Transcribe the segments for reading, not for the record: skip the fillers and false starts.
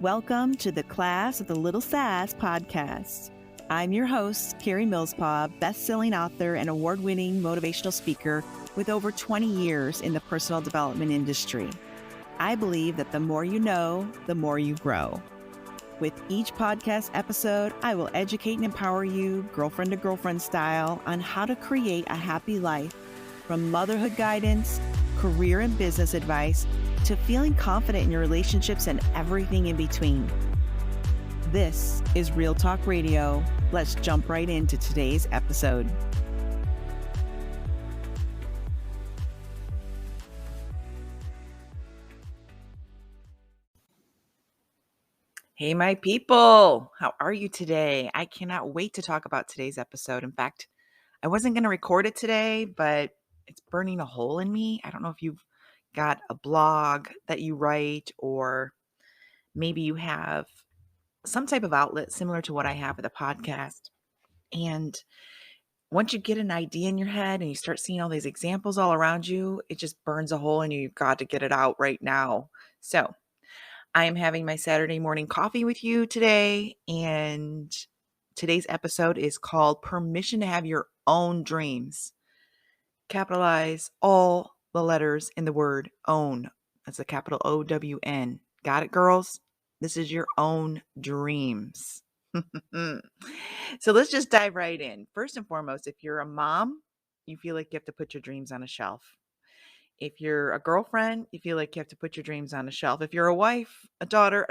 Welcome to the Class of the Little Sass podcast. I'm your host, Karie Millspaugh, best-selling author and award-winning motivational speaker with over 20 years in the personal development industry. I believe that the more you know, the more you grow. With each podcast episode, I will educate and empower you, girlfriend to girlfriend style, on how to create a happy life, from motherhood guidance, career and business advice, to feeling confident in your relationships and everything in between. This is Real Talk Radio. Let's jump right into today's episode. Hey, my people, how are you today? I cannot wait to talk about today's episode. In fact, I wasn't going to record it today, but it's burning a hole in me. I don't know if you've got a blog that you write, or maybe you have some type of outlet similar to what I have with a podcast. And once you get an idea in your head and you start seeing all these examples all around you, it just burns a hole in you. You've got to get it out right now. So I am having my Saturday morning coffee with you today. And today's episode is called Permission to Have Your Own Dreams. Capitalize all the letters in the word own. That's a capital O-W-N. Got it, girls? This is your own dreams. So let's just dive right in. First and foremost, if you're a mom, you feel like you have to put your dreams on a shelf. If you're a girlfriend, you feel like you have to put your dreams on a shelf. If you're a wife, a daughter,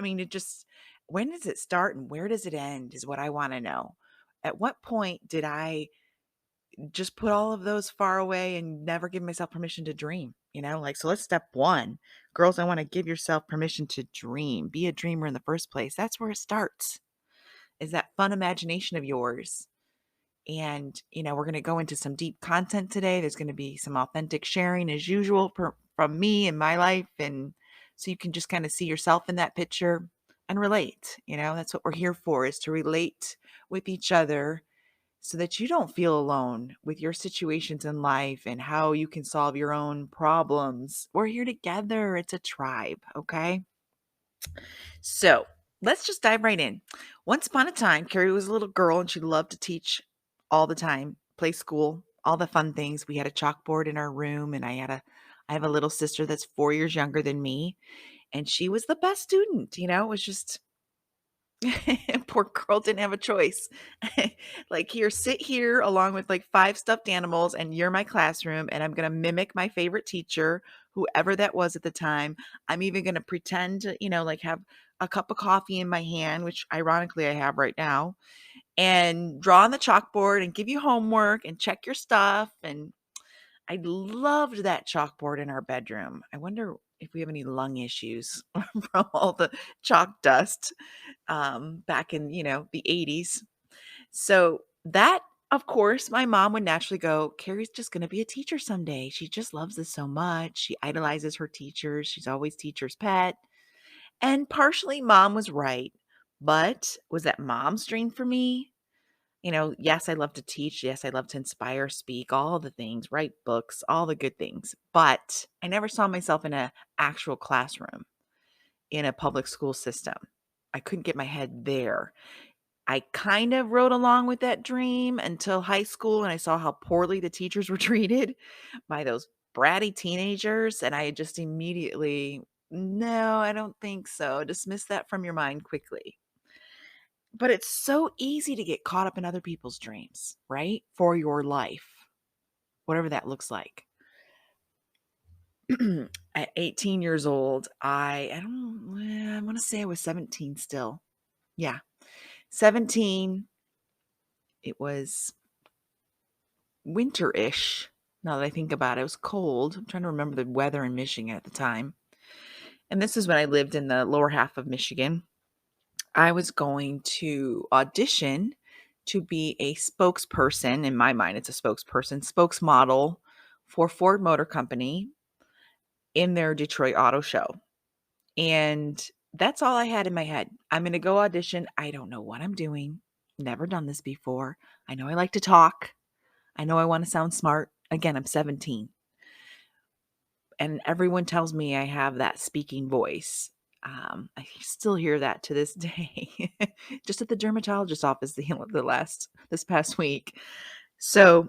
when does it start and where does it end is what I want to know. At what point did I just put all of those far away and never give myself permission to dream? So let's step one. Girls, I want to give yourself permission to dream. Be a dreamer in the first place. That's where it starts, is that fun imagination of yours. And, we're going to go into some deep content today. There's going to be some authentic sharing as usual from me and my life. And so you can just kind of see yourself in that picture and relate. That's what we're here for, is to relate with each other so that you don't feel alone with your situations in life and how you can solve your own problems. We're here together. It's a tribe. Okay. So let's just dive right in. Once upon a time, Karie was a little girl and she loved to teach all the time, play school, all the fun things. We had a chalkboard in our room, and I have a little sister that's 4 years younger than me, and she was the best student. It was just poor girl didn't have a choice. Like, here, sit here along with like 5 stuffed animals, and you're my classroom, and I'm going to mimic my favorite teacher, whoever that was at the time. I'm even going to pretend to, have a cup of coffee in my hand, which ironically I have right now, and draw on the chalkboard and give you homework and check your stuff. And I loved that chalkboard in our bedroom. I wonder if we have any lung issues from all the chalk dust back in, the 80s. So that, of course, my mom would naturally go, Karie's just going to be a teacher someday. She just loves this so much. She idolizes her teachers. She's always teacher's pet. And partially mom was right. But was that mom's dream for me? Yes, I love to teach. Yes, I love to inspire, speak, all the things, write books, all the good things. But I never saw myself in an actual classroom in a public school system. I couldn't get my head there. I kind of rode along with that dream until high school, and I saw how poorly the teachers were treated by those bratty teenagers. And I just immediately, no, I don't think so. Dismiss that from your mind quickly. But it's so easy to get caught up in other people's dreams, right? For your life, whatever that looks like. At 18 years old, I want to say I was 17 still. Yeah. 17. It was winter-ish. Now that I think about it was cold. I'm trying to remember the weather in Michigan at the time. And this is when I lived in the lower half of Michigan. I was going to audition to be a spokesperson. In my mind, it's a spokesmodel for Ford Motor Company in their Detroit Auto Show. And that's all I had in my head. I'm going to go audition. I don't know what I'm doing. Never done this before. I know I like to talk. I know I want to sound smart. Again, I'm 17. And everyone tells me I have that speaking voice. I still hear that to this day, just at the dermatologist's office this past week. So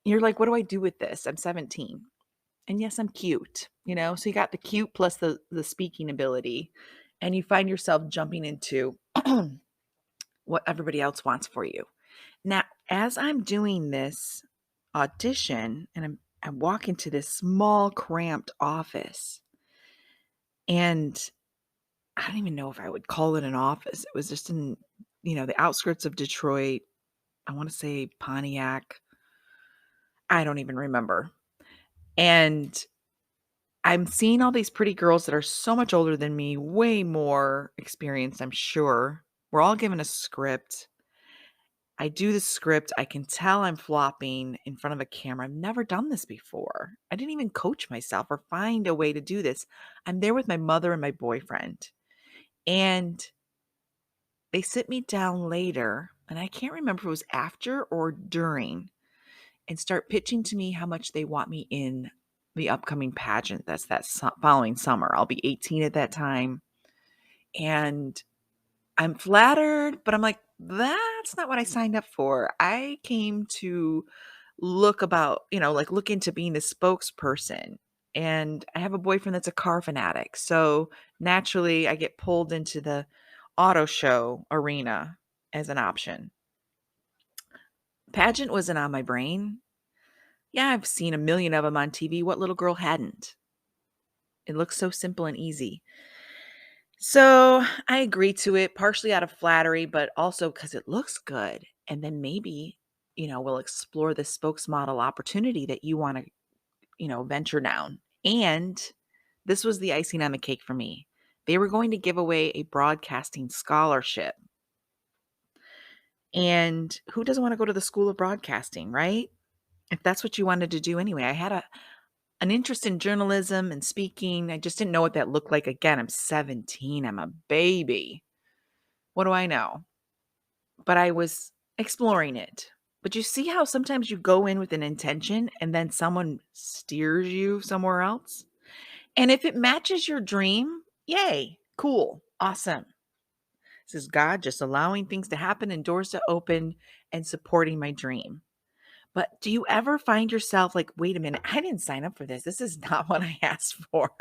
you're like, what do I do with this? I'm 17. And yes, I'm cute, So you got the cute plus the speaking ability, and you find yourself jumping into what everybody else wants for you. Now, as I'm doing this audition and I walk into this small, cramped office, and I don't even know if I would call it an office. It was just in, the outskirts of Detroit. I want to say Pontiac. I don't even remember. And I'm seeing all these pretty girls that are so much older than me, way more experienced, I'm sure. We're all given a script. I do the script. I can tell I'm flopping in front of a camera. I've never done this before. I didn't even coach myself or find a way to do this. I'm there with my mother and my boyfriend. And they sit me down later, and I can't remember if it was after or during, and start pitching to me how much they want me in the upcoming pageant that's following summer. I'll be 18 at that time. And I'm flattered, but I'm like, that's not what I signed up for. I came to look into being the spokesperson. And I have a boyfriend that's a car fanatic. So naturally, I get pulled into the auto show arena as an option. Pageant wasn't on my brain. Yeah, I've seen a million of them on TV. What little girl hadn't? It looks so simple and easy. So I agree to it, partially out of flattery, but also because it looks good. And then maybe, we'll explore the spokesmodel opportunity that you want to, venture down. And this was the icing on the cake for me. They were going to give away a broadcasting scholarship. And who doesn't want to go to the School of Broadcasting, right? If that's what you wanted to do anyway. I had an interest in journalism and speaking. I just didn't know what that looked like. Again, I'm 17. I'm a baby. What do I know? But I was exploring it. But you see how sometimes you go in with an intention and then someone steers you somewhere else? And if it matches your dream, yay, cool, awesome. This is God just allowing things to happen and doors to open and supporting my dream. But do you ever find yourself like, wait a minute, I didn't sign up for this. This is not what I asked for.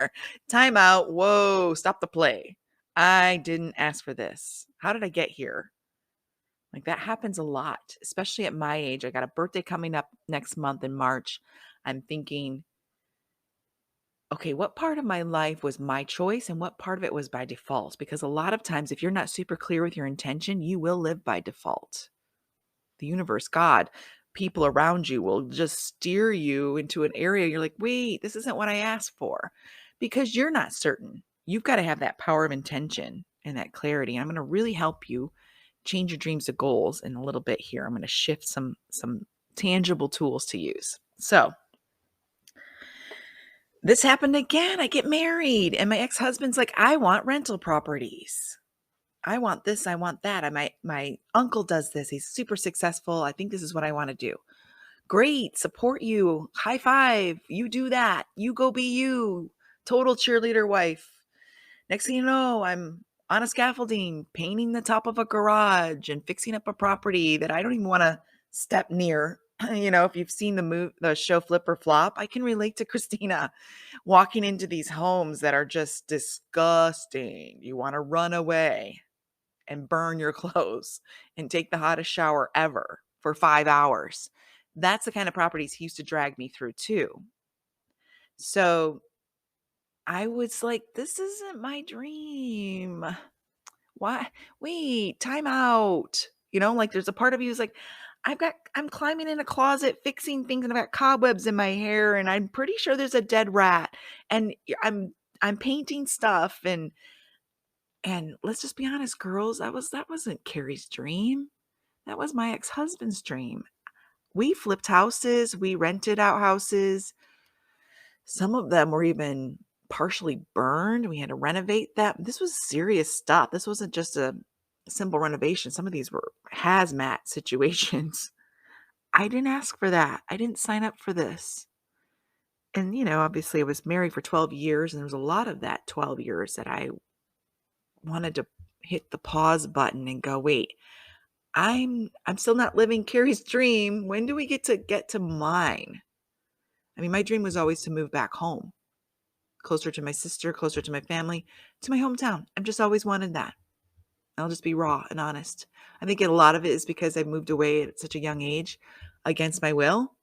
Time out. Whoa, stop the play. I didn't ask for this. How did I get here? Like that happens a lot, especially at my age. I got a birthday coming up next month in March. I'm thinking, okay, what part of my life was my choice and what part of it was by default? Because a lot of times, if you're not super clear with your intention, you will live by default. The universe, God, people around you will just steer you into an area. You're like, wait, this isn't what I asked for, because you're not certain. You've got to have that power of intention and that clarity. I'm going to really help you change your dreams to goals in a little bit here. I'm going to shift some tangible tools to use. So this happened again. I get married and my ex-husband's like, I want rental properties. I want this, I want that. My uncle does this. He's super successful. I think this is what I want to do. Great, support you. High five. You do that. You go be you. Total cheerleader wife. Next thing you know, I'm on a scaffolding, painting the top of a garage and fixing up a property that I don't even want to step near. If you've seen the show Flip or Flop, I can relate to Christina walking into these homes that are just disgusting. You want to run away and burn your clothes and take the hottest shower ever for 5 hours. That's the kind of properties he used to drag me through too. So I was like, this isn't my dream. Why? Wait, time out. Like there's a part of you who's like, I'm climbing in a closet, fixing things, and I've got cobwebs in my hair, and I'm pretty sure there's a dead rat, and I'm painting stuff, and let's just be honest, girls, that wasn't Carrie's dream. That was my ex-husband's dream. We flipped houses, we rented out houses. Some of them were even partially burned. We had to renovate them. This was serious stuff. This wasn't just a simple renovation. Some of these were hazmat situations. I didn't ask for that. I didn't sign up for this. And, obviously I was married for 12 years, and there was a lot of that 12 years that I wanted to hit the pause button and go, wait, I'm still not living Carrie's dream. When do we get to mine? I mean, my dream was always to move back home, closer to my sister, closer to my family, to my hometown. I've just always wanted that. I'll just be raw and honest. I think a lot of it is because I moved away at such a young age against my will.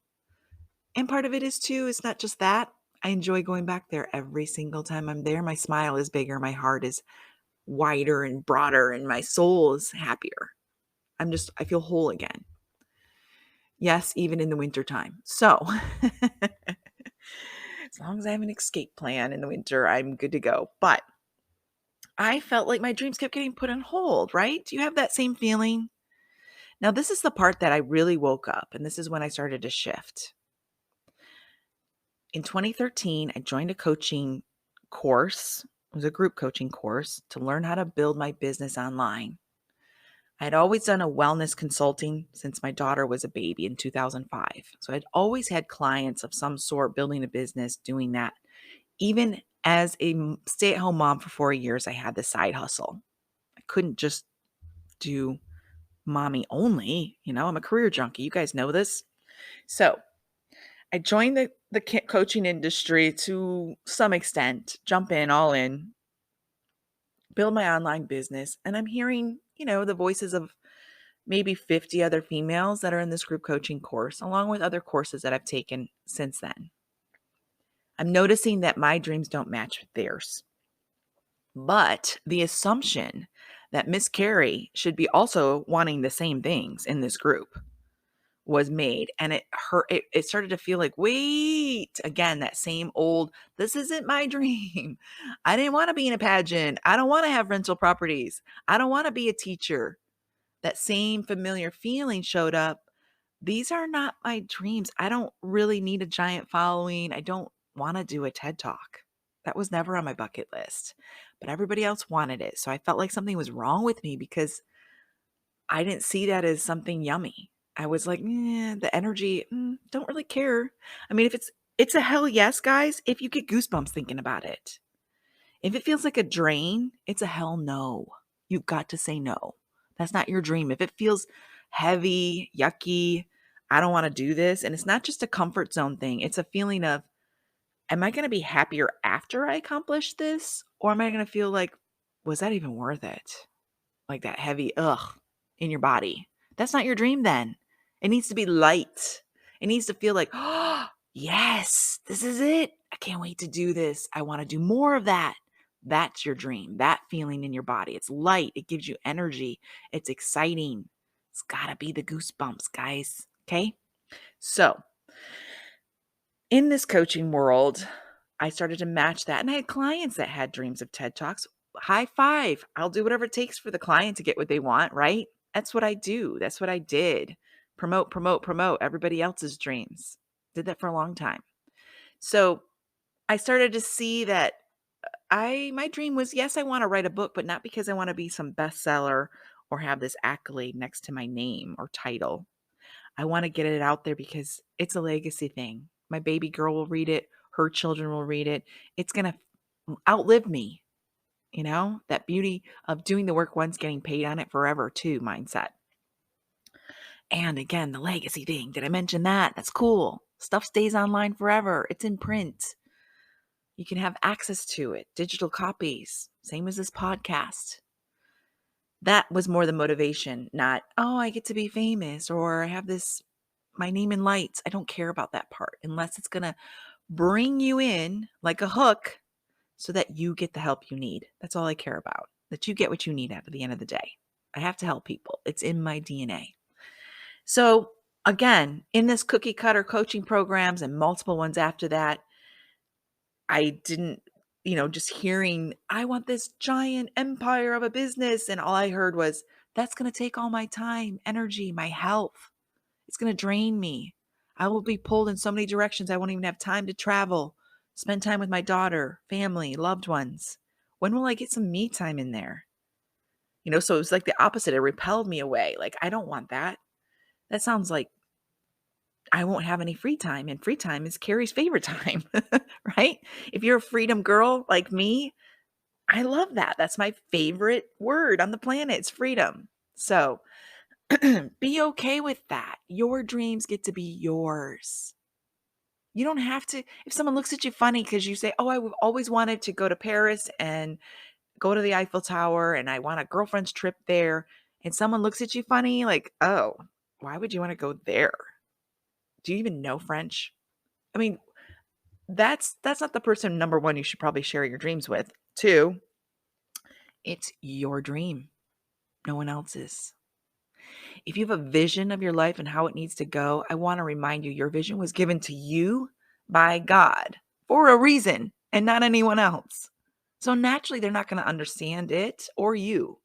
And part of it is too, it's not just that. I enjoy going back there every single time I'm there. My smile is bigger, my heart is wider and broader, and my soul is happier. I feel whole again. Yes, even in the wintertime. So, as long as I have an escape plan in the winter, I'm good to go. But I felt like my dreams kept getting put on hold, right? Do you have that same feeling? Now, this is the part that I really woke up, and this is when I started to shift. In 2013, I joined a coaching course. It was a group coaching course to learn how to build my business online. I had always done a wellness consulting since my daughter was a baby in 2005. So I'd always had clients of some sort building a business, doing that. Even as a stay-at-home mom for 4 years, I had this side hustle. I couldn't just do mommy only. I'm a career junkie. You guys know this. So I joined the coaching industry to some extent, jump in, all in, build my online business. And I'm hearing, the voices of maybe 50 other females that are in this group coaching course, along with other courses that I've taken since then. I'm noticing that my dreams don't match theirs. But the assumption that Miss Karie should be also wanting the same things in this group was made, and it started to feel like, wait, again, that same old, this isn't my dream. I didn't want to be in a pageant. I don't want to have rental properties. I don't want to be a teacher. That same familiar feeling showed up. These are not my dreams. I don't really need a giant following. I don't want to do a TED Talk. That was never on my bucket list, but everybody else wanted it. So I felt like something was wrong with me because I didn't see that as something yummy. I was like, the energy, don't really care. I mean, if it's a hell yes, guys, if you get goosebumps thinking about it. If it feels like a drain, it's a hell no. You've got to say no. That's not your dream. If it feels heavy, yucky, I don't want to do this. And it's not just a comfort zone thing. It's a feeling of, am I going to be happier after I accomplish this? Or am I going to feel like, was that even worth it? Like that heavy in your body. That's not your dream then. It needs to be light. It needs to feel like, oh, yes, this is it. I can't wait to do this. I want to do more of that. That's your dream, that feeling in your body. It's light. It gives you energy. It's exciting. It's got to be the goosebumps, guys. Okay? So, in this coaching world, I started to match that. And I had clients that had dreams of TED Talks. High five. I'll do whatever it takes for the client to get what they want, right? That's what I do. That's what I did. Promote, promote, promote everybody else's dreams. Did that for a long time. So I started to see that my dream was, yes, I want to write a book, but not because I want to be some bestseller or have this accolade next to my name or title. I want to get it out there because it's a legacy thing. My baby girl will read it. Her children will read it. It's going to outlive me. That beauty of doing the work once, getting paid on it forever too mindset. And again, the legacy thing. Did I mention that? That's cool. Stuff stays online forever. It's in print. You can have access to it. Digital copies. Same as this podcast. That was more the motivation, not, I get to be famous or I have my name in lights. I don't care about that part unless it's going to bring you in like a hook so that you get the help you need. That's all I care about, that you get what you need at the end of the day. I have to help people. It's in my DNA. So again, in this cookie cutter coaching programs and multiple ones after that, I didn't, just hearing, I want this giant empire of a business. And all I heard was, that's going to take all my time, energy, my health. It's going to drain me. I will be pulled in so many directions. I won't even have time to travel, spend time with my daughter, family, loved ones. When will I get some me time in there? So it was like the opposite. It repelled me away. Like, I don't want that. That sounds like I won't have any free time, and free time is Carrie's favorite time, right? If you're a freedom girl like me, I love that. That's my favorite word on the planet. It's freedom. So be okay with that. Your dreams get to be yours. You don't have to, if someone looks at you funny because you say, oh, I've always wanted to go to Paris and go to the Eiffel Tower and I want a girlfriend's trip there. And someone looks at you funny, like, oh, why would you want to go there? Do you even know French? I mean, that's not the person, number one, you should probably share your dreams with. Two, it's your dream, no one else's. If you have a vision of your life and how it needs to go, I want to remind you your vision was given to you by God for a reason and not anyone else. So naturally, they're not going to understand it or you.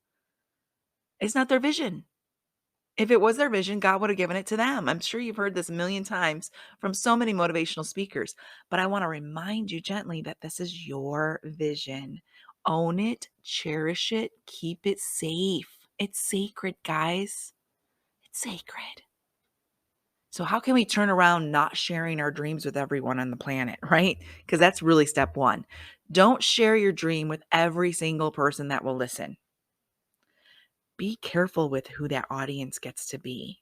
It's not their vision. If it was their vision, God would have given it to them. I'm sure you've heard this a million times from so many motivational speakers, but I want to remind you gently that this is your vision. Own it, cherish it, keep it safe. It's sacred, guys. It's sacred. So, how can we turn around not sharing our dreams with everyone on the planet, right? Because that's really step one. Don't share your dream with every single person that will listen. Be careful with who that audience gets to be.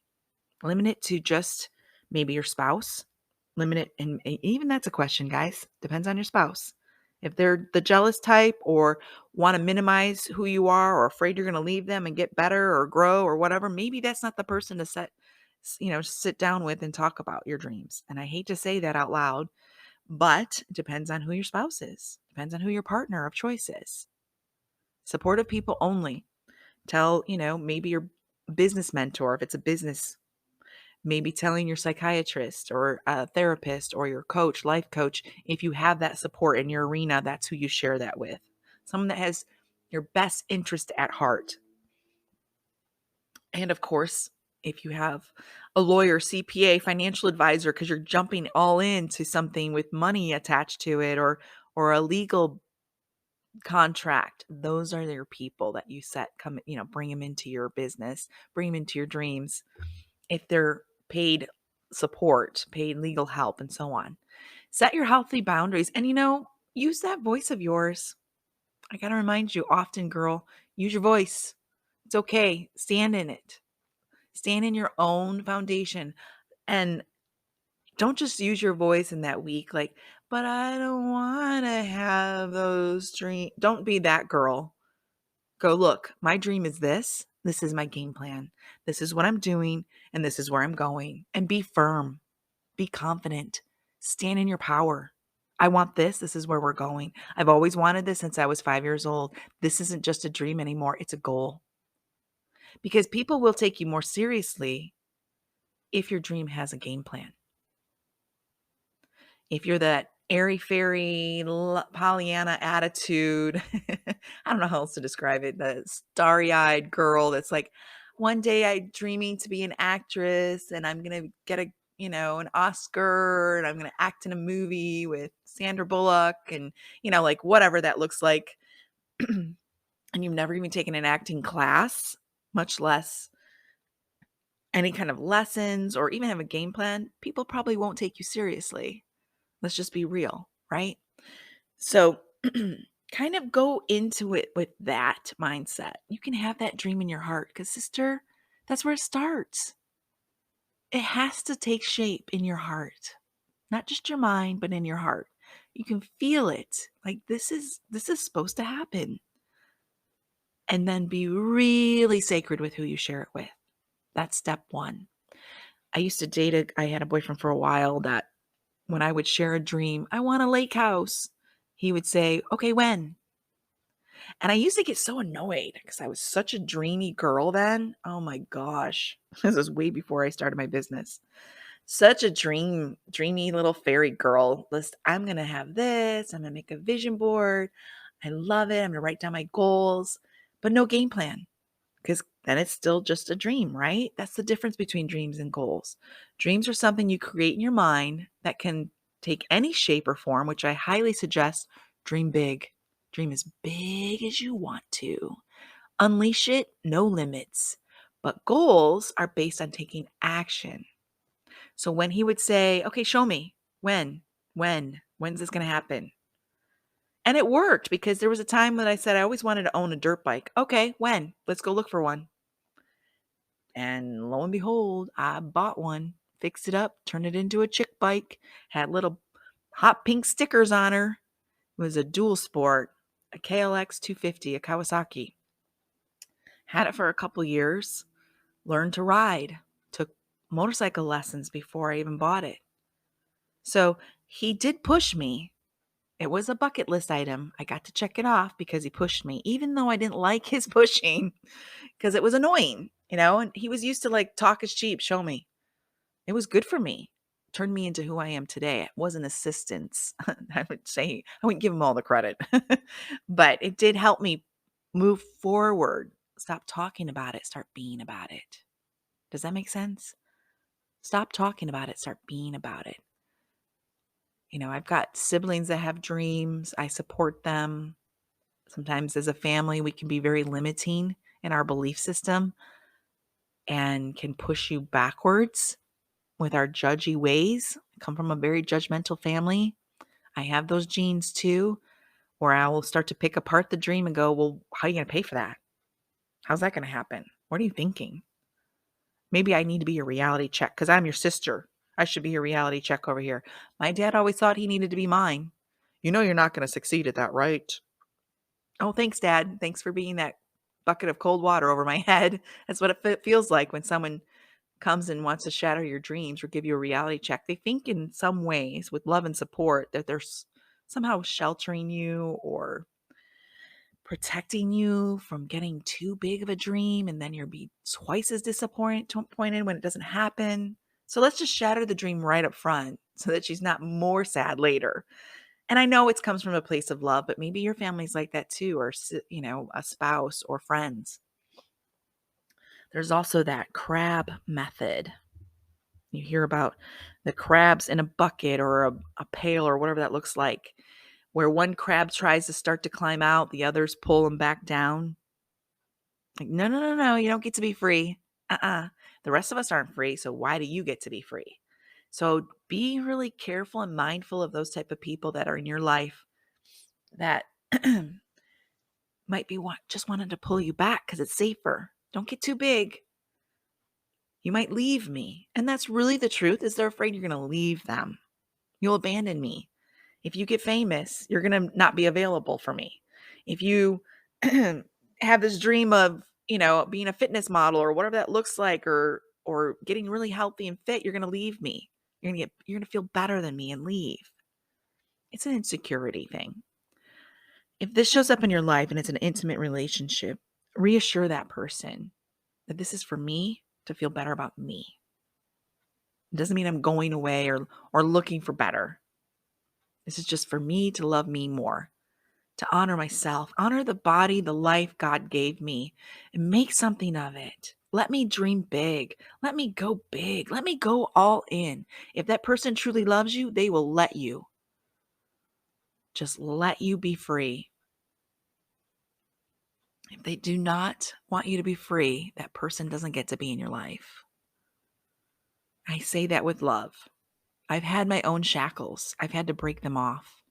Limit it to just maybe your spouse. Limit it, and even that's a question, guys. Depends on your spouse. If they're the jealous type or want to minimize who you are or afraid you're going to leave them and get better or grow or whatever, maybe that's not the person to sit down with and talk about your dreams. And I hate to say that out loud, but it depends on who your spouse is. Depends on who your partner of choice is. Supportive people only. Tell, maybe your business mentor, if it's a business, maybe telling your psychiatrist or a therapist or your coach, life coach, if you have that support in your arena, that's who you share that with. Someone that has your best interest at heart. And of course, if you have a lawyer, CPA, financial advisor, because you're jumping all into something with money attached to it or a legal contract, those are your people that you bring them into your business, bring them into your dreams. If they're paid support, paid legal help, and so on. Set your healthy boundaries and, use that voice of yours. I got to remind you often, girl, use your voice. It's okay. Stand in it. Stand in your own foundation and don't just use your voice in that week, like, but I don't want to have those dreams. Don't be that girl. Go, look, my dream is this. This is my game plan. This is what I'm doing, and this is where I'm going. And be firm. Be confident. Stand in your power. I want this. This is where we're going. I've always wanted this since I was 5 years old. This isn't just a dream anymore. It's a goal. Because people will take you more seriously if your dream has a game plan. If you're that airy-fairy Pollyanna attitude, I don't know how else to describe it, the starry-eyed girl that's like, one day I'm dreaming to be an actress and I'm going to get an Oscar and I'm going to act in a movie with Sandra Bullock and, like whatever that looks like. And you've never even taken an acting class, much less any kind of lessons or even have a game plan, people probably won't take you seriously. Let's just be real, right? So kind of go into it with that mindset. You can have that dream in your heart because, sister, that's where it starts. It has to take shape in your heart, not just your mind, but in your heart. You can feel it. Like this is supposed to happen. And then be really sacred with who you share it with. That's step one. I had a boyfriend for a while that when I would share a dream, I want a lake house, he would say, okay, when? And I used to get so annoyed because I was such a dreamy girl then. Oh my gosh. This was way before I started my business. Such a dreamy little fairy girl. I'm going to have this. I'm going to make a vision board. I love it. I'm going to write down my goals, but no game plan because then it's still just a dream, right? That's the difference between dreams and goals. Dreams are something you create in your mind that can take any shape or form, which I highly suggest. Dream big. Dream as big as you want to. Unleash it, no limits. But goals are based on taking action. So when he would say, okay, show me, when's this going to happen? And it worked because there was a time that I said I always wanted to own a dirt bike. Okay, when? Let's go look for one. And lo and behold, I bought one, fixed it up, turned it into a chick bike, had little hot pink stickers on her. It was a dual sport, a KLX 250, a Kawasaki. Had it for a couple years, learned to ride, took motorcycle lessons before I even bought it. So he did push me. It was a bucket list item. I got to check it off because he pushed me, even though I didn't like his pushing because it was annoying, and he was used to like talk is cheap, show me. It was good for me. Turned me into who I am today. It wasn't assistance. I would say I wouldn't give him all the credit, but it did help me move forward. Stop talking about it. Start being about it. Does that make sense? Stop talking about it. Start being about it. I've got siblings that have dreams. I support them. Sometimes as a family, we can be very limiting in our belief system and can push you backwards with our judgy ways. I come from a very judgmental family. I have those genes too, where I will start to pick apart the dream and go, well, how are you going to pay for that? How's that going to happen? What are you thinking? Maybe I need to be your reality check because I'm your sister. I should be your reality check over here. My dad always thought he needed to be mine. You're not going to succeed at that, right? Oh, thanks, Dad. Thanks for being that bucket of cold water over my head. That's what it feels like when someone comes and wants to shatter your dreams or give you a reality check. They think in some ways with love and support that they're somehow sheltering you or protecting you from getting too big of a dream, and then you'll be twice as disappointed when it doesn't happen. So let's just shatter the dream right up front so that she's not more sad later. And I know it comes from a place of love, but maybe your family's like that too, or a spouse or friends. There's also that crab method. You hear about the crabs in a bucket or a pail or whatever that looks like, where one crab tries to start to climb out, the others pull him back down. Like, no, no, no, no, you don't get to be free. The rest of us aren't free, so why do you get to be free? So be really careful and mindful of those type of people that are in your life that might be just wanting to pull you back because it's safer. Don't get too big. You might leave me. And that's really the truth, is they're afraid you're going to leave them. You'll abandon me. If you get famous, you're going to not be available for me. If you have this dream of, being a fitness model or whatever that looks like, or getting really healthy and fit, you're going to leave me. You're going to feel better than me and leave. It's an insecurity thing. If this shows up in your life and it's an intimate relationship, reassure that person that this is for me to feel better about me. It doesn't mean I'm going away or looking for better. This is just for me to love me more, to honor myself, honor the body, the life God gave me, and make something of it. Let me dream big. Let me go big. Let me go all in. If that person truly loves you, they will let you. Just let you be free. If they do not want you to be free, that person doesn't get to be in your life. I say that with love. I've had my own shackles. I've had to break them off.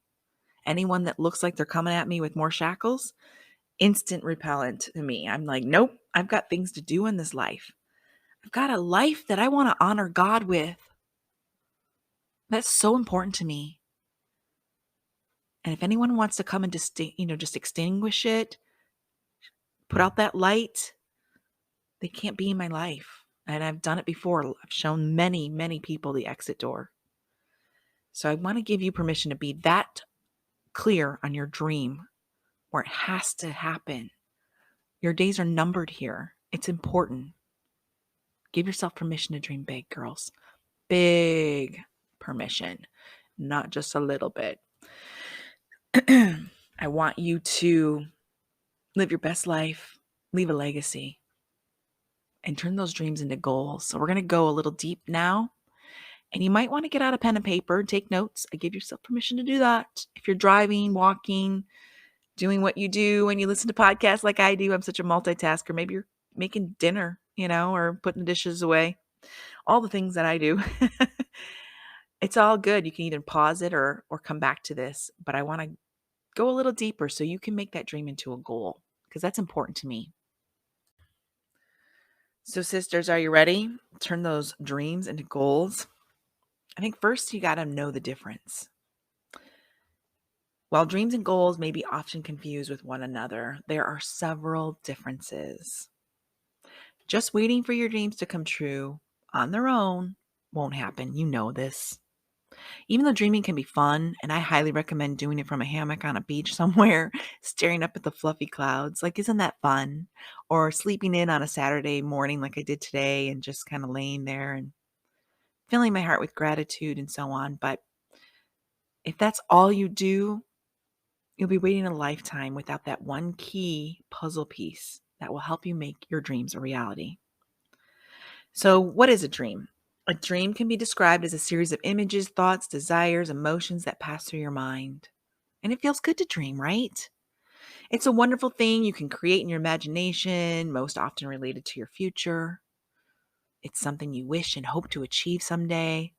Anyone that looks like they're coming at me with more shackles, instant repellent to me. I'm like, nope, I've got things to do in this life. I've got a life that I want to honor God with. That's so important to me. And if anyone wants to come and just extinguish it, put out that light, they can't be in my life. And I've done it before. I've shown many, many people the exit door. So I want to give you permission to be that clear on your dream, where it has to happen. Your days are numbered here. It's important. Give yourself permission to dream big, girls. Big permission, not just a little bit. I want you to live your best life, leave a legacy, and turn those dreams into goals. So we're going to go a little deep now. And you might want to get out a pen and paper and take notes. I give yourself permission to do that. If you're driving, walking, doing what you do when you listen to podcasts like I do, I'm such a multitasker. Maybe you're making dinner, or putting the dishes away. All the things that I do. It's all good. You can either pause it or come back to this. But I want to Go a little deeper so you can make that dream into a goal, because that's important to me. So, sisters, are you ready? Turn those dreams into goals. I think first you got to know the difference. While dreams and goals may be often confused with one another, there are several differences. Just waiting for your dreams to come true on their own won't happen. You know this. Even though dreaming can be fun, and I highly recommend doing it from a hammock on a beach somewhere, staring up at the fluffy clouds, like, isn't that fun? Or sleeping in on a Saturday morning like I did today and just kind of laying there and filling my heart with gratitude and so on. But if that's all you do, you'll be waiting a lifetime without that one key puzzle piece that will help you make your dreams a reality. So, what is a dream? A dream can be described as a series of images, thoughts, desires, emotions that pass through your mind. And it feels good to dream, right? It's a wonderful thing you can create in your imagination, most often related to your future. It's something you wish and hope to achieve someday,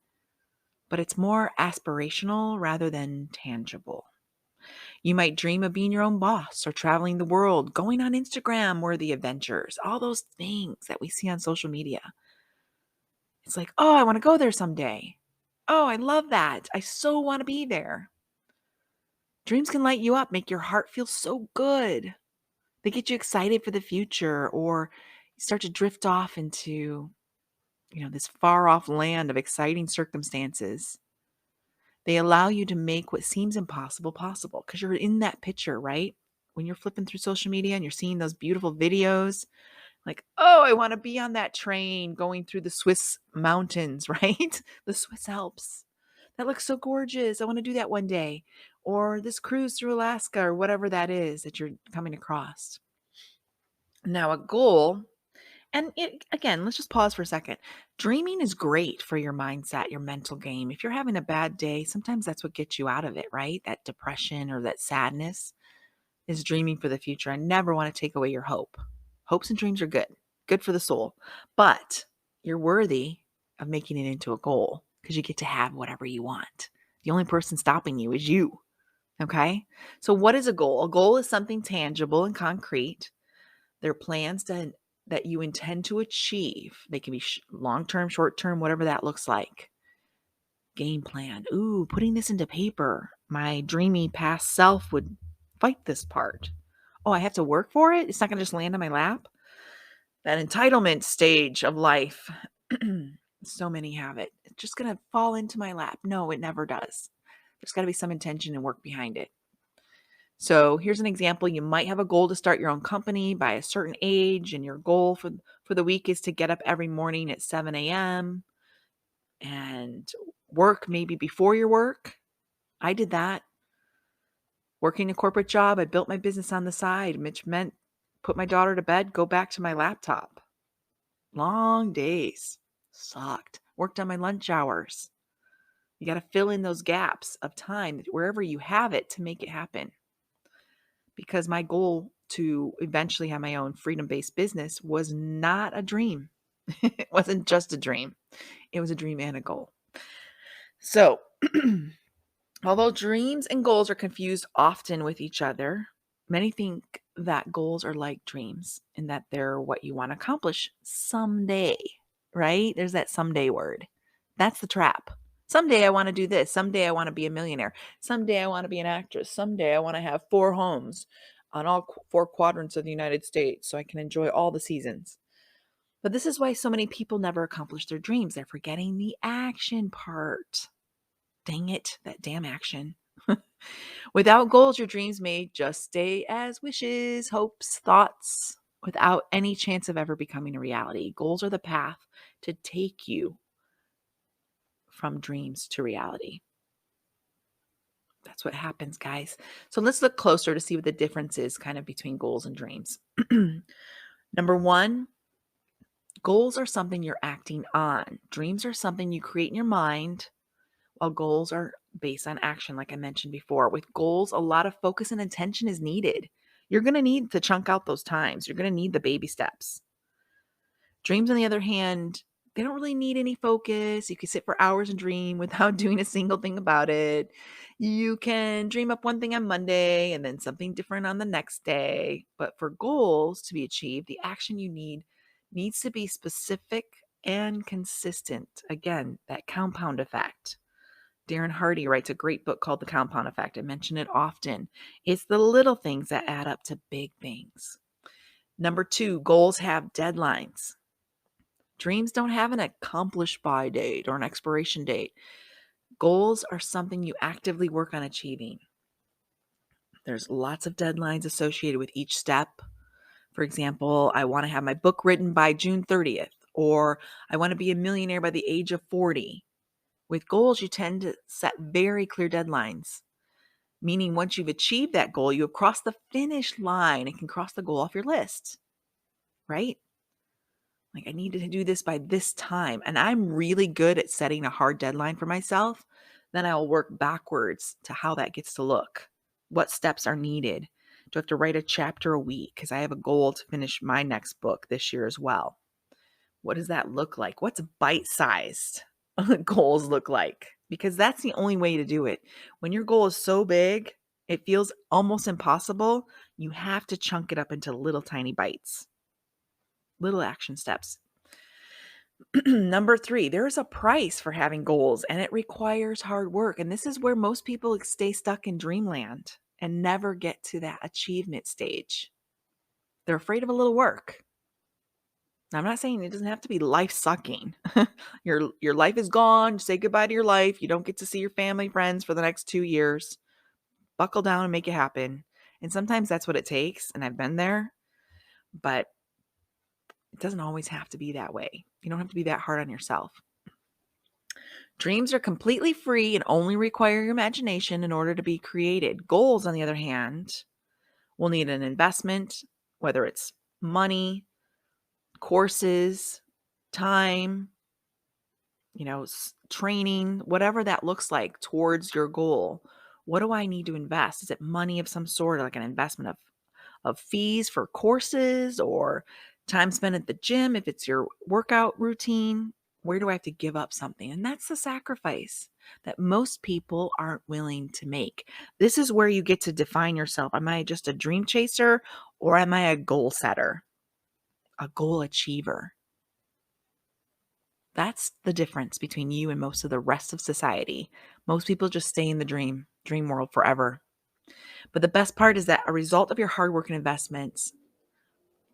but it's more aspirational rather than tangible. You might dream of being your own boss or traveling the world, going on Instagram worthy adventures, all those things that we see on social media. It's like, oh, I want to go there someday. Oh, I love that. I so want to be there. Dreams can light you up, make your heart feel so good. They get you excited for the future, or you start to drift off into, this far off land of exciting circumstances. They allow you to make what seems impossible possible because you're in that picture, right? When you're flipping through social media and you're seeing those beautiful videos, like, oh, I want to be on that train going through the Swiss mountains, right? The Swiss Alps. That looks so gorgeous. I want to do that one day. Or this cruise through Alaska or whatever that is that you're coming across. Now, a goal, and again, let's just pause for a second. Dreaming is great for your mindset, your mental game. If you're having a bad day, sometimes that's what gets you out of it, right? That depression or that sadness is dreaming for the future. I never want to take away your hope. Hopes and dreams are good for the soul, but you're worthy of making it into a goal because you get to have whatever you want. The only person stopping you is you. Okay. So what is a goal? A goal is something tangible and concrete. They're plans that you intend to achieve. They can be long-term, short-term, whatever that looks like. Game plan. Ooh, putting this into paper. My dreamy past self would fight this part. Oh, I have to work for it? It's not going to just land on my lap? That entitlement stage of life. So many have it. It's just going to fall into my lap. No, it never does. There's got to be some intention and work behind it. So here's an example. You might have a goal to start your own company by a certain age, and your goal for the week is to get up every morning at 7 a.m. and work maybe before your work. I did that. Working a corporate job, I built my business on the side, which meant put my daughter to bed, go back to my laptop. Long days. Sucked. Worked on my lunch hours. You got to fill in those gaps of time wherever you have it to make it happen. Because my goal to eventually have my own freedom-based business was not a dream. It wasn't just a dream. It was a dream and a goal. So, although dreams and goals are confused often with each other, many think that goals are like dreams and that they're what you want to accomplish someday, right? There's that someday word. That's the trap. Someday I want to do this. Someday I want to be a millionaire. Someday I want to be an actress. Someday I want to have 4 homes on all 4 quadrants of the United States so I can enjoy all the seasons. But this is why so many people never accomplish their dreams. They're forgetting the action part. Dang it, that damn action. Without goals, your dreams may just stay as wishes, hopes, thoughts, without any chance of ever becoming a reality. Goals are the path to take you from dreams to reality. That's what happens, guys. So let's look closer to see what the difference is kind of between goals and dreams. Number 1, goals are something you're acting on. Dreams are something you create in your mind, while goals are based on action, like I mentioned before. With goals, a lot of focus and attention is needed. You're going to need to chunk out those times. You're going to need the baby steps. Dreams, on the other hand, They don't really need any focus. You can sit for hours and dream without doing a single thing about it. You can dream up one thing on Monday and then something different on the next day. But for goals to be achieved, the action you need needs to be specific and consistent. Again, that compound effect. Darren Hardy writes a great book called The Compound Effect. I mention it often. It's the little things that add up to big things. Number 2, goals have deadlines. Dreams don't have an accomplish by date or an expiration date. Goals are something you actively work on achieving. There's lots of deadlines associated with each step. For example, I want to have my book written by June 30th, or I want to be a millionaire by the age of 40. With goals, you tend to set very clear deadlines, meaning once you've achieved that goal, you have crossed the finish line and can cross the goal off your list, right? Like, I need to do this by this time. And I'm really good at setting a hard deadline for myself. Then I'll work backwards to how that gets to look. What steps are needed? Do I have to write a chapter a week? Because I have a goal to finish my next book this year as well. What does that look like? What's bite-sized goals look like? Because that's the only way to do it. When your goal is so big, it feels almost impossible. You have to chunk it up into little tiny bites, little action steps. Number 3, there's a price for having goals, and it requires hard work. And this is where most people stay stuck in dreamland and never get to that achievement stage. They're afraid of a little work. Now, I'm not saying it doesn't have to be life-sucking. Your life is gone. Say goodbye to your life. You don't get to see your family, friends for the next 2 years. Buckle down and make it happen. And sometimes that's what it takes, and I've been there. But it doesn't always have to be that way. You don't have to be that hard on yourself. Dreams are completely free and only require your imagination in order to be created. Goals, on the other hand, will need an investment, whether it's money, courses, time, training, whatever that looks like towards your goal. What do I need to invest? Is it money of some sort, like an investment of fees for courses or time spent at the gym if it's your workout routine? Where do I have to give up something? And that's the sacrifice that most people aren't willing to make. This is where you get to define yourself. Am I just a dream chaser, or am I a goal setter, a goal achiever? That's the difference between you and most of the rest of society. Most people just stay in the dream world forever. But the best part is that a result of your hard work and investments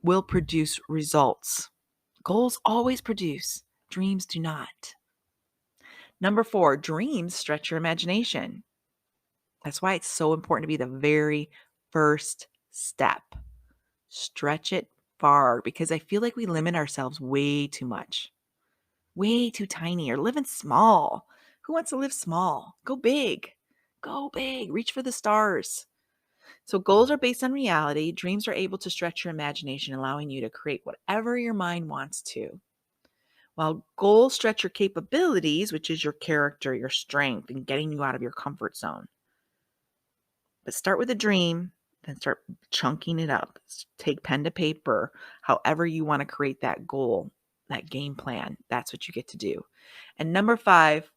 will produce results. Goals always produce. Dreams do not. Number 4, dreams stretch your imagination. That's why it's so important to be the very first step. Stretch it far, because I feel like we limit ourselves way too much. Way too tiny, or living small. Who wants to live small? Go big. Go big. Reach for the stars. So goals are based on reality. Dreams are able to stretch your imagination, allowing you to create whatever your mind wants to. While goals stretch your capabilities, which is your character, your strength, and getting you out of your comfort zone. But start with a dream, then start chunking it up. Take pen to paper, however you want to create that goal, that game plan. That's what you get to do. And number 5,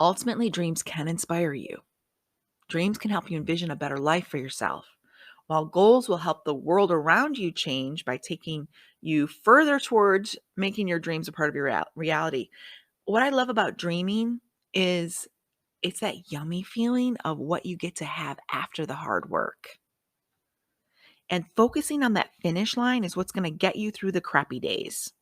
ultimately, dreams can inspire you. Dreams can help you envision a better life for yourself, while goals will help the world around you change by taking you further towards making your dreams a part of your reality. What I love about dreaming is it's that yummy feeling of what you get to have after the hard work. And focusing on that finish line is what's going to get you through the crappy days.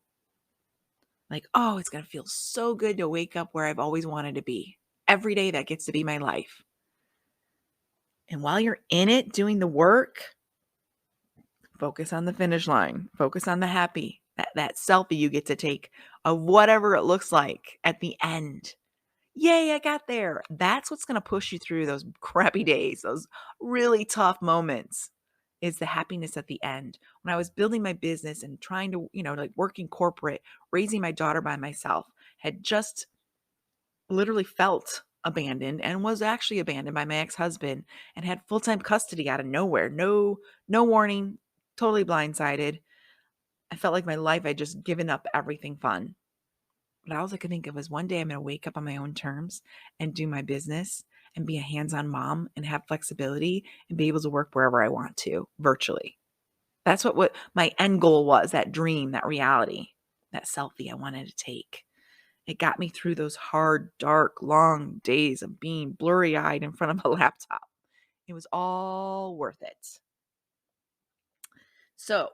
Like, oh, it's going to feel so good to wake up where I've always wanted to be. Every day that gets to be my life. And while you're in it doing the work, focus on the finish line. Focus on the happy, that selfie you get to take of whatever it looks like at the end. Yay, I got there. That's what's going to push you through those crappy days, those really tough moments, is the happiness at the end. When I was building my business and trying to, like working corporate, raising my daughter by myself, had just literally felt abandoned and was actually abandoned by my ex-husband and had full-time custody out of nowhere. No warning, totally blindsided. I felt like my life had just given up everything fun. But all I could think of was one day I'm going to wake up on my own terms and do my business and be a hands-on mom and have flexibility and be able to work wherever I want to virtually. That's what my end goal was, that dream, that reality, that selfie I wanted to take. It got me through those hard, dark, long days of being blurry-eyed in front of a laptop. It was all worth it. So,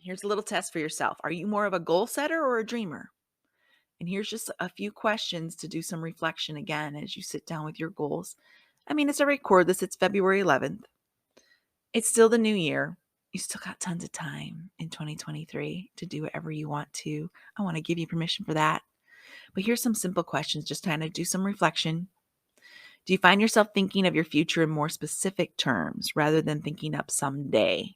here's a little test for yourself. Are you more of a goal setter or a dreamer? And here's just a few questions to do some reflection again as you sit down with your goals. I mean, as I record this, it's February 11th. It's still the new year. You still got tons of time in 2023 to do whatever you want to. I want to give you permission for that. But here's some simple questions, just kind of do some reflection. Do you find yourself thinking of your future in more specific terms rather than thinking up someday?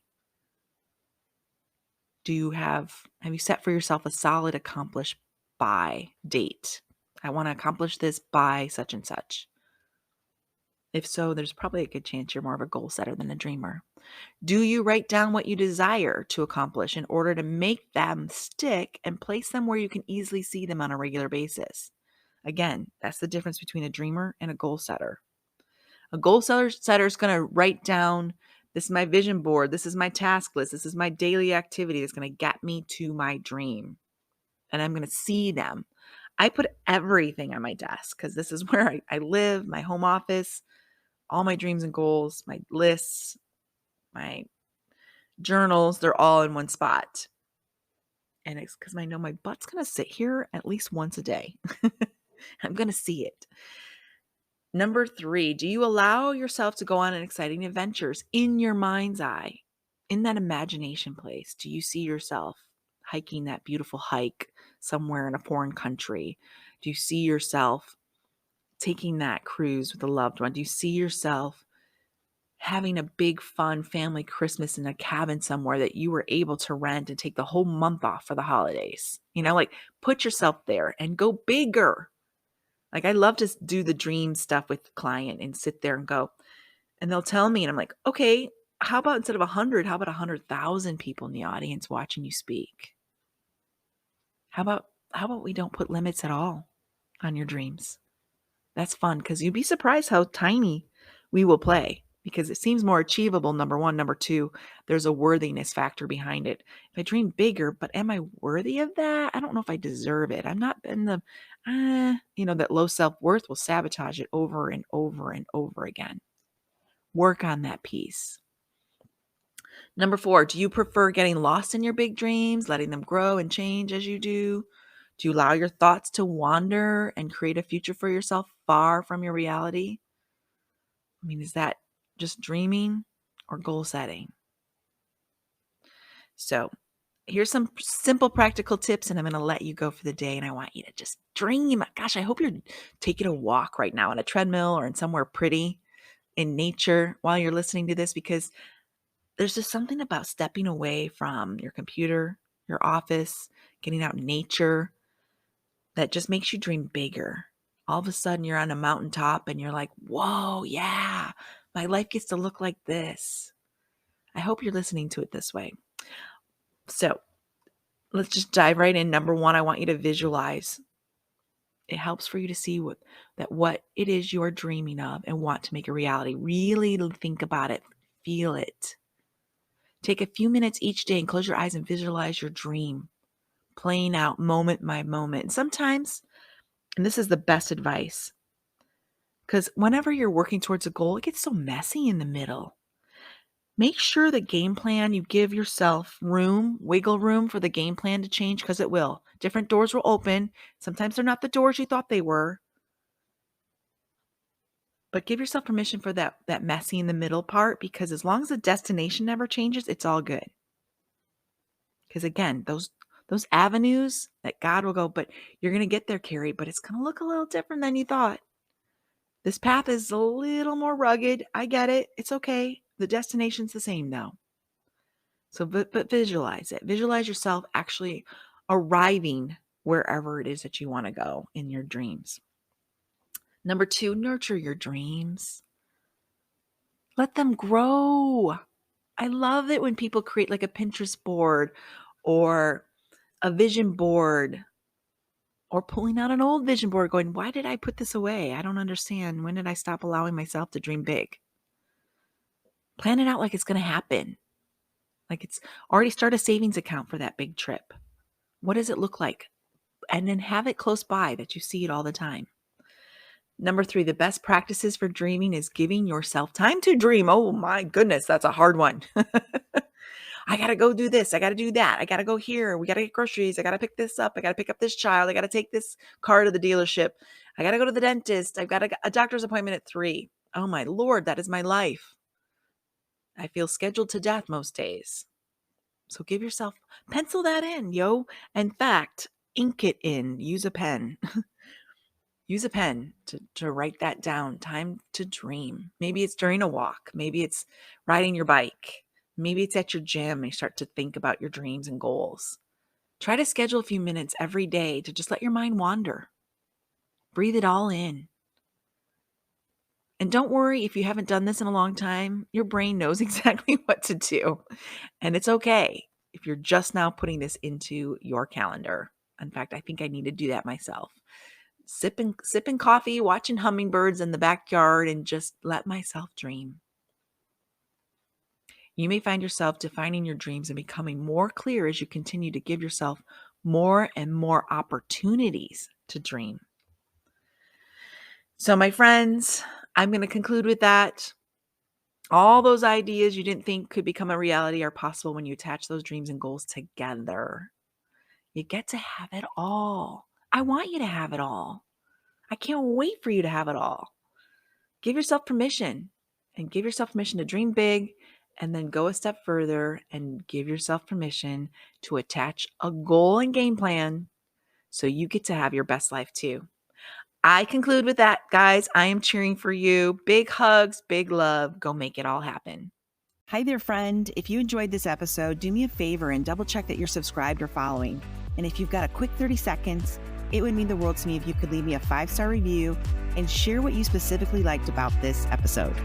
Have you set for yourself a solid accomplish by date? I want to accomplish this by such and such. If so, there's probably a good chance you're more of a goal setter than a dreamer. Do you write down what you desire to accomplish in order to make them stick and place them where you can easily see them on a regular basis? Again, that's the difference between a dreamer and a goal setter. A goal setter is going to write down, this is my vision board, this is my task list, this is my daily activity that's going to get me to my dream. And I'm going to see them. I put everything on my desk because this is where I live, my home office, all my dreams and goals, my lists, my journals, they're all in one spot. And it's because I know my butt's going to sit here at least once a day. I'm going to see it. Number 3, do you allow yourself to go on exciting adventures in your mind's eye, in that imagination place? Do you see yourself hiking that beautiful hike somewhere in a foreign country? Do you see yourself taking that cruise with a loved one? Do you see yourself having a big fun family Christmas in a cabin somewhere that you were able to rent and take the whole month off for the holidays? Like put yourself there and go bigger. Like I love to do the dream stuff with the client and sit there and go, and they'll tell me, and I'm like, okay, how about instead of 100, how about 100,000 people in the audience watching you speak? How about we don't put limits at all on your dreams? That's fun because you'd be surprised how tiny we will play because it seems more achievable, number one. Number two, there's a worthiness factor behind it. If I dream bigger, but am I worthy of that? I don't know if I deserve it. I'm not in the, that low self-worth will sabotage it over and over and over again. Work on that piece. Number 4, do you prefer getting lost in your big dreams, letting them grow and change as you do? Do you allow your thoughts to wander and create a future for yourself far from your reality? I mean, is that just dreaming or goal setting? So here's some simple practical tips, and I'm going to let you go for the day, and I want you to just dream. Gosh, I hope you're taking a walk right now on a treadmill or in somewhere pretty in nature while you're listening to this, because there's just something about stepping away from your computer, your office, getting out in nature that just makes you dream bigger. All of a sudden you're on a mountaintop and you're like, whoa, yeah, my life gets to look like this. I hope you're listening to it this way. So let's just dive right in. Number 1, I want you to visualize. It helps for you to see what it is you're dreaming of and want to make a reality. Really think about it. Feel it. Take a few minutes each day and close your eyes and visualize your dream playing out moment by moment. And sometimes, and this is the best advice, because whenever you're working towards a goal, it gets so messy in the middle. Make sure the game plan, you give yourself wiggle room for the game plan to change, because it will. Different doors will open. Sometimes they're not the doors you thought they were. But give yourself permission for that messy in the middle part, because as long as the destination never changes, it's all good. Because again, those avenues that God will go, but you're going to get there, Karie, but it's going to look a little different than you thought. This path is a little more rugged. I get it. It's okay. The destination's the same though. So, but visualize it. Visualize yourself actually arriving wherever it is that you want to go in your dreams. Number 2, nurture your dreams. Let them grow. I love it when people create like a Pinterest board or a vision board, or pulling out an old vision board going, why did I put this away? I don't understand. When did I stop allowing myself to dream big? Plan it out like it's going to happen. Like it's already start a savings account for that big trip. What does it look like? And then have it close by that you see it all the time. Number 3, the best practices for dreaming is giving yourself time to dream. Oh my goodness, that's a hard one. I got to go do this. I got to do that. I got to go here. We got to get groceries. I got to pick this up. I got to pick up this child. I got to take this car to the dealership. I got to go to the dentist. I've got a doctor's appointment at 3. Oh my Lord, that is my life. I feel scheduled to death most days. So give yourself, pencil that in, yo. In fact, ink it in. Use a pen. Use a pen to write that down. Time to dream. Maybe it's during a walk. Maybe it's riding your bike. Maybe it's at your gym and you start to think about your dreams and goals. Try to schedule a few minutes every day to just let your mind wander. Breathe it all in. And don't worry if you haven't done this in a long time. Your brain knows exactly what to do. And it's okay if you're just now putting this into your calendar. In fact, I think I need to do that myself. Sipping coffee, watching hummingbirds in the backyard, and just let myself dream. You may find yourself defining your dreams and becoming more clear as you continue to give yourself more and more opportunities to dream. So, my friends, I'm going to conclude with that. All those ideas you didn't think could become a reality are possible when you attach those dreams and goals together. You get to have it all. I want you to have it all. I can't wait for you to have it all. Give yourself permission, and give yourself permission to dream big, and then go a step further and give yourself permission to attach a goal and game plan so you get to have your best life too. I conclude with that, guys. I am cheering for you. Big hugs, big love. Go make it all happen. Hi there, friend. If you enjoyed this episode, do me a favor and double check that you're subscribed or following. And if you've got a quick 30 seconds, it would mean the world to me if you could leave me a 5-star review and share what you specifically liked about this episode.